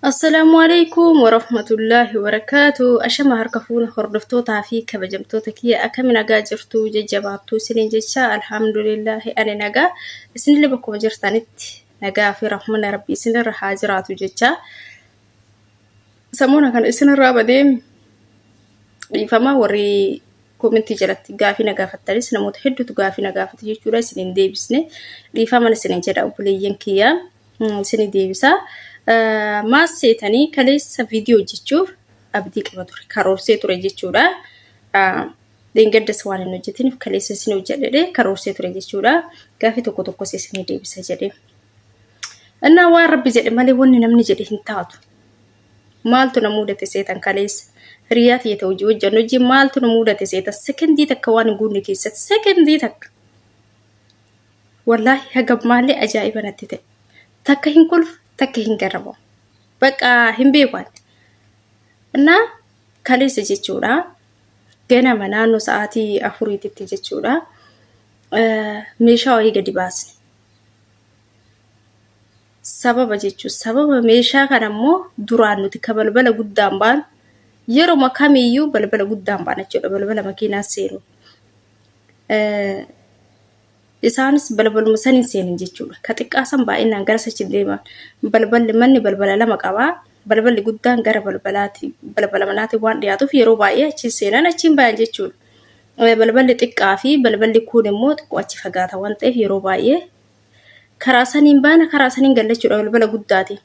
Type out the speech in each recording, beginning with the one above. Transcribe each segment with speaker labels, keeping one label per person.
Speaker 1: Assalaamu alaykum warahmatullahi wabarakaatu. Ashama harka fuuna hordoftoota fi kabajamtoota kiyya akkamiin nagaa jirtu jajjabaattuu isiniin jecha alhamdulillahi ani nagaa isinillee bakkuma jirtanitti nagaa fi rahmana rabbii isinirra haa jiraatu jecha samuuna kan isinirraa badeem dhiifama warri komentii jalatti gaafii na gaafattanis namoota hedduutu gaafii na gaafate jechuudha isiniin deebisne dhiifama isiniin jedha obboleeyyan kiyya isinii deebisa. Maas seetanii kaleessa viidiyoo jechuuf abdii qaba ture karoorsee ture jechuudha. Deengaddas waan hin hojjetiniif kaleessa isin hojjedhe karoorsee ture jechuudha. Gaafii tokko tokko isinii deebisa jedhee. Innaa waan rabbi jedhe malee wanni namni jedhe hin taatu. Maaltu na mudate seetan kaleessa hiriyaa ta'e hojii hojii maaltu na mudate seetan sekendii takka waan hin guunne keessatti sekendii takka. Wallaahi hagam maallee ajaa'iba natti ta'e. Takka hin kolfu takka hin garabo bakka hin beekan na kaleessa jechuudha ganama naannoo sa'aatii 4tti jechuudha meeshaa wayii gadi baasne sababa meeshaa kana ammoo duraan nuti ka balbala guddaan baan yeroo makamiyyuu balbala guddaan baan jechuudha balbala makiinaa seenu isaanis balbaluma saniin seenin jechuudha. Ka xiqqaasan baay'inaan gara sachi deeman balballi manni balbala lama qaba. Balballi guddaan gara balbala manaati waan dhiyaatuuf yeroo baay'ee achi seenan achiin bayan jechuudha. Balballi xiqqaa fi balballi kun immoo xiqqoo achi fagaata waan ta'eef yeroo baay'ee karaa saniin baana karaa saniin gallachuudha balbala guddaati.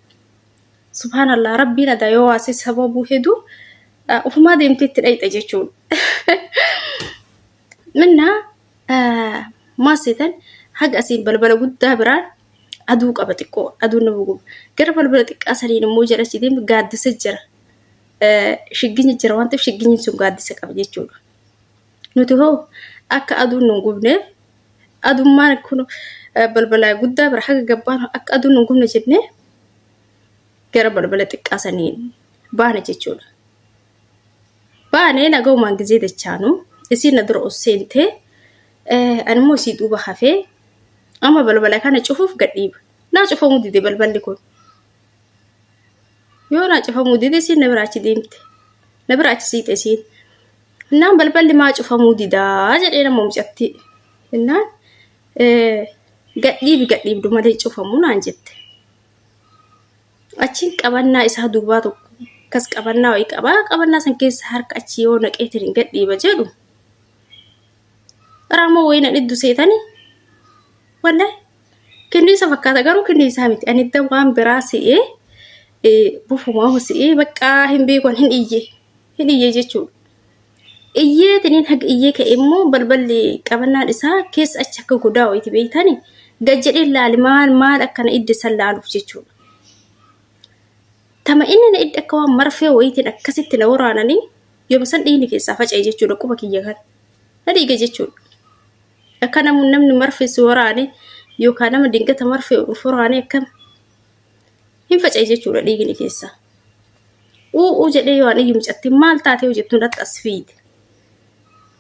Speaker 1: Subhaanallah rabbiin adaa yoo waasee sababuu hedduu ufumaa deemtee itti dhayxa jechuudha. Minna maasetan haga asiin balbala guddaa biraan aduu qaba xiqqoo aduu nama gubu gara balbala xiqqaa saniin immoo jala chideem gaaddisa jira shigginyi jira waan ta'eef shigginyi sun gaaddisa qaba jechuudha. Nuti hoo akka aduun nu gubne adummaan kun balbala guddaa bira haga gabbaan akka aduun nu gubne jenne gara balbala xiqqaa saniin baana jechuudha. Baanee nagaumaan gizee dachaanu isiin na dura osseentee animmoo si duuba hafee amma balbala kana cufuuf gadhiiba naa cufamuu dide balballi kun yoo naa cufamuu dide siin na biraachi deemte na biraachi siite siin innaan balballi maa cufamuu didaa jedhee nama mucatti innaan gadhiibdu malee cufamuu naan jette achiin qabannaa isaa duubaa tokko kas qabannaa wayii qabannaa san keessa harka achi yoo naqeetiin gadhiiba jedhu Ramo wayna iddu seetani wallahi kinniisa fakkaata garuu kinniisa miti ani itti waan biraa si'ee bufuma si'ee bakka hin beekon hin iyye jechuudha. Iyyeetiniin haga iyyee ka'e immoo balballi qabannaan isaa keessa achi akka godaa wayiiti beeytani gajjedhee laali maal akkana iddi san laaluuf jechuudha. Tama inni na iddi akka waan marfee wayiitiin akkasitti na waraananii yooma san dhiigni keessaa faca'e jechuudha quba kiyya kan na dhiiga jechuudha. Akka namni marfee si waraane yookaan nama dingata marfee waraane akkam hin faca'e jechuudha dhiigni keessa. Jedhee yoo ani mucatti maal taatee hojjettu natti as fiide.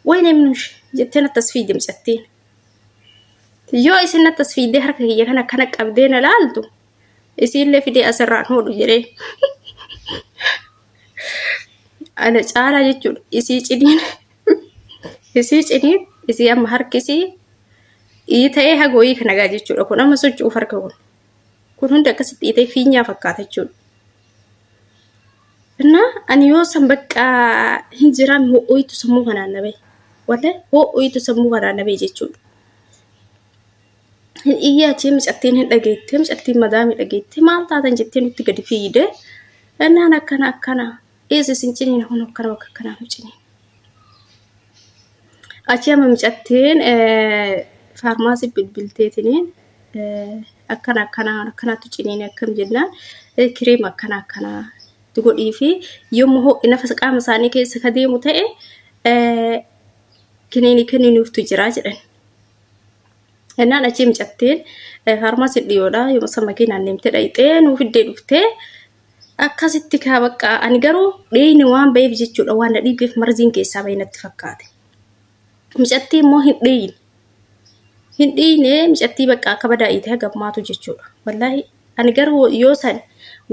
Speaker 1: Wayne minush jettee natti as fiide mucattiin. Yoo isin natti as fiide harka kiyya kana qabdee na laaltu isiillee fidee asirraan hodhu jedhee. Ana caalaa jechuudha isii ciniin isii amma harkisii ta'ee hagooyii kana gaa jechuudha kun amma socho'uuf harka kun hunda akkasitti ta'ee fiinyaa fakkaata jechuudha. Innaa ani yoo san bakka hin jiraan ho'ooyitu sammuu kanaan nabee wallahi ho'ooyitu sammuu kanaan nabee jechuudha. Hin iyyaachi mucattiin hin dhageettee mucattiin madaamii dhageettee maal taatan jettee nutti gadi fiide innaan akkana eessa sin ciniin kun akkana muciniin. Achi amma mucattiin faarmaasii bilbilteetiniin akkanatu ciniin akkam jennaan kireema akkana godhii fi yommuu ho'i nafasa qaama isaanii keessa ka deemu ta'e kiniiniiftu jira jedhan. Innaan achi mucattiin faarmaasii dhiyoodha yommuu san makiinaan deemtee dhayxee nuuf iddee dhuftee akkasitti kaa bakka ani garuu dheeyni waan ba'eef jechuudha waan na dhiigeef marziin keessaa ba'e natti fakkaate. Mucattii immoo hin dhiine mucattii bakka akka badaa'ite gammaatu jechuudha. Wallahi ani garuu yoo san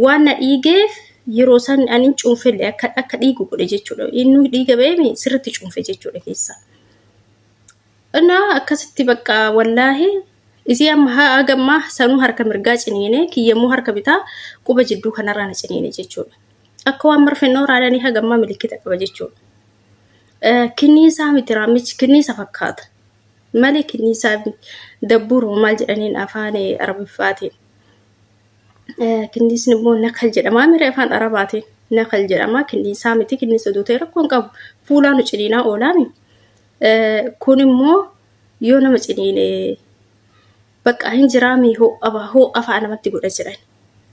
Speaker 1: waan na dhiigeef yeroo san ani cuunfelle akka dhiigu godhe jechuudha. Inni dhiiga beemi sirriitti cuunfe jechuudha keessa. Ana akkasitti bakka wallaahi isi amma hagamma sanuu harka mirgaa ciniine kiyyammoo harka bitaa quba jidduu kanarraa na ciniine jechuudha. Akka waan marfennoo raadanii hagamma milikkita qaba jechuudha. Kinniisaa miti raamichi kinniisa fakkaata. Malee kinniisaa dabbuuroo maal jedhaniin afaan Arabiffaatiin. Kinniisni immoo nakal jedhama mire afaan Arabaatiin. Nakal jedhama kinniisaa miti kinniisa duutee rakkoon qabu fuulaan nu ciniinaa oolaami. Kun immoo yoo nama ciniine bakka hin jiraami hoo afaan namatti godha jedhan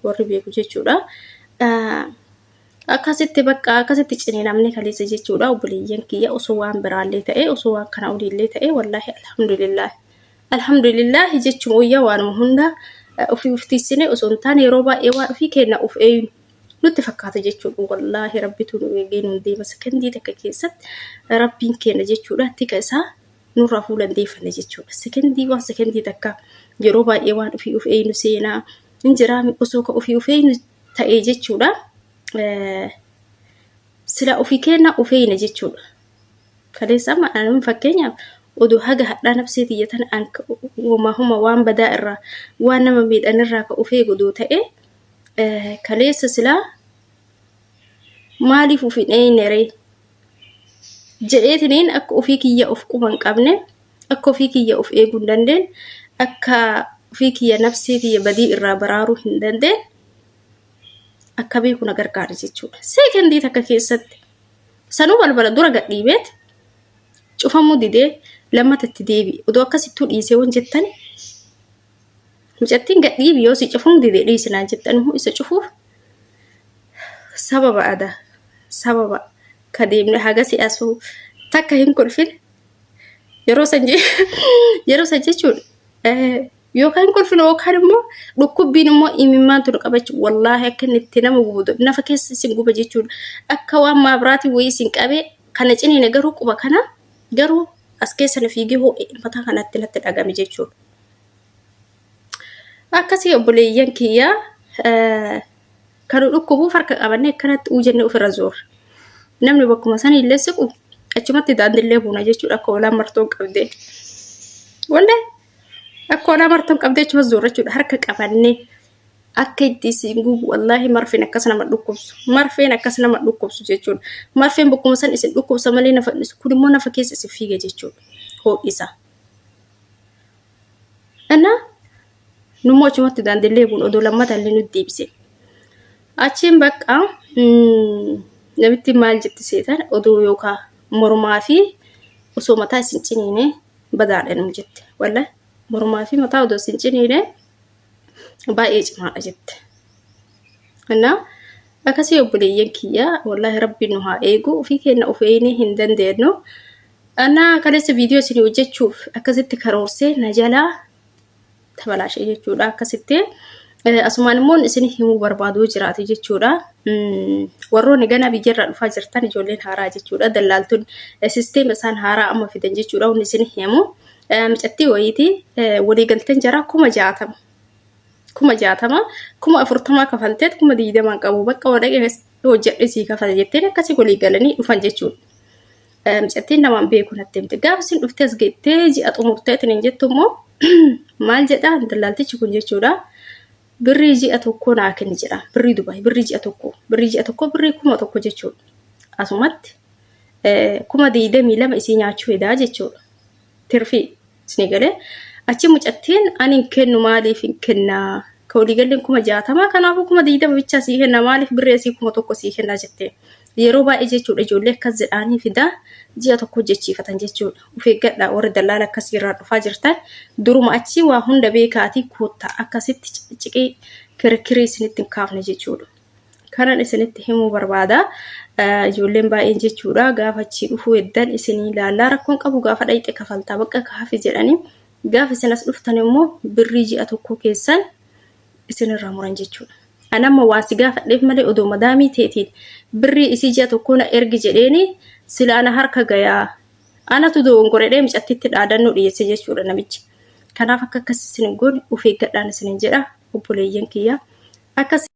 Speaker 1: warri beeku jechuudha. Akkasitti bakka akkasitti ciniinamne kaleessa jechuudha. Obboleeyyan kiyya osoo waan biraallee ta'e osoo waan kana oliillee ta'e wallaahi alhamdulillah jechuun wayyaa waanuma hunda ofii uftiisine osoo hin taane yeroo baay'ee waan ofii kenna of eeyyu nutti fakkaata jechuudha. Wallaahi rabbitu nu eegee nu deema sekondii takka keessatti rabbiin kenna jechuudha. Tika isaa nurraa fuulan deeffanne jechuudha. Sekondii waan sekondii takka yeroo baay'ee waan ofii of eeyyu seenaa hin jiraami osoo ka ofii of eeyyu ta'e jechuudha. Sila ofii kenna of eeyna jechuudha. Kaleessa ma'anum fakkeenyaaf oduu haga hadhaa nafsee tiyyatan anka homa waan badaa irraa waan nama miidhan irraa ka of eegu ta'e kaleessa sila maaliif of hin eeynere jedheetiniin akka ofii kiyya of quban qabne akka ofii kiyya of eeguu hin dandeen akka ofii kiyya nafsee kiyya badii irraa baraaruu hin dandeen akka beeku na gargaara jechuudha. Sekondii takka keessatti sanuu balbala dura gadhiibeet cufamuu didee lammatatti deebi odoo akkasittuu dhiisee waan jettani mucattiin gadhiibi yoo si cufamuu didee dhiisinaan jettan isa cufuuf sababa ka deemne haga si'asuu takka hin kolfin yeroo san jechuudha. Yookaan hin kolfin yookaan immoo dhukkubbiin immoo imimmaan tunu qabachu wallaahi akka inni itti nama gubuudha. Nafa keessa isin guba jechuudha. Akka waan maabiraatii wayii isin qabee kana ciniine garuu quba kana garuu as keessa na fiigee hoo mataa kanatti natti dhagame jechuudha. Akkasii obboleeyyan kiyyaa kan dhukkubuuf harka qabannee akkanatti uujannee ofirra zoora. Namni bakkuma sana illee siqu achumatti daandillee buuna jechuudha. Akka olaan martoon qabdee. Wallee akka olaan martoon qabdee achuma zoora jechuudha. Harka qabannee akka itti isin gubu wallaahi marfeen akkas nama dhukkubsu. Marfeen akkas nama dhukkubsu jechuudha. Marfeen bakkuma sana isin dhukkubsa malee nafa kun immoo nafa keessa isin fiige jechuudha. Ho'isa. Ana nummoo achumatti daandillee buun odoo lammataan illee nutti deebise. Achiin bakka namitti maal jetti seetan odoo yookaan mormaa fi osoo mataa isin ciniine badaadha nu jette. Walla mormaa fi mataa odoo isin ciniine baay'ee cimaadha jette. Ana akkasii obboleeyyan kiyyaa wallaahi rabbiin nu haa eegu ofii kenna of eeynee hin dandeenyu. Ana kaleessa viidiyoo isin hojjechuuf akkasitti karoorsee na jalaa tabalaashee jechuudha. Akkasitti asumaan immoo isin himuu barbaaduu jiraate jechuudha. Warroonni gana biyyarraa dhufaa jirtan ijoolleen haaraa jechuudha. Dallaaltuun sisteema isaan haaraa amma fidan jechuudha. Wanni isin himu micattii wayiiti waliigalteen jara 60,000 40,000 kafalteet 20,000 qabu bakka wadhaqee hojjedhe sii kafala jetteen akkasii waliigalanii dhufan jechuudha. Micattiin namaan beeku natti himte gaafa isin dhuftee as geettee ji'a xumurteetiin jettu immoo maal jedhaa dallaaltichi kun jechuudha. Birrii ji'a tokko naa kenni jedha. Birrii Dubaay birrii ji'a tokko birrii 1,000 jechuudha. Asumatti 22,000 isii nyaachuu hedaa jechuudha. Tirfii isin galee achi mucattiin ani hin kennu maaliif hin kennaa ka waliigalleen 60,000 kanaafuu 20,000 bicha sii kenna maaliif birrii isii 1,000 sii kennaa jettee yeroo baay'ee jechuudha. Ijoollee akkas jedhaanii fidaa ji'a tokko jechiifatan jechuudha. Of eeggadhaa warri dallaala akkasii irraa dhufaa jirtan duruma achi waa hunda beekaatii koottaa akkasitti ciqii kirkirii isinitti hin kaafne jechuudha. Kanan isinitti himuu barbaada. Ijoolleen baay'een jechuudha gaafa achi dhufuu eddan isinii ilaallaa rakkoon qabu gaafa dhayxe kafaltaa bakka kaafi jedhanii gaafa isin as dhuftan immoo birrii ji'a tokko keessan isinirraa muran jechuudha. Anamma waan si gaafadheef malee odoo madaamii teetiin birrii isii ji'a tokko na ergi jedheeni sila ana harka gayaa anatu doongoredhee micattitti dhaadannoo dhiyeesse jechuudha namichi. Kanaaf akka akkas isin goone of eeggadhaan isin jedha. obboleeyyan kiyya. Akkas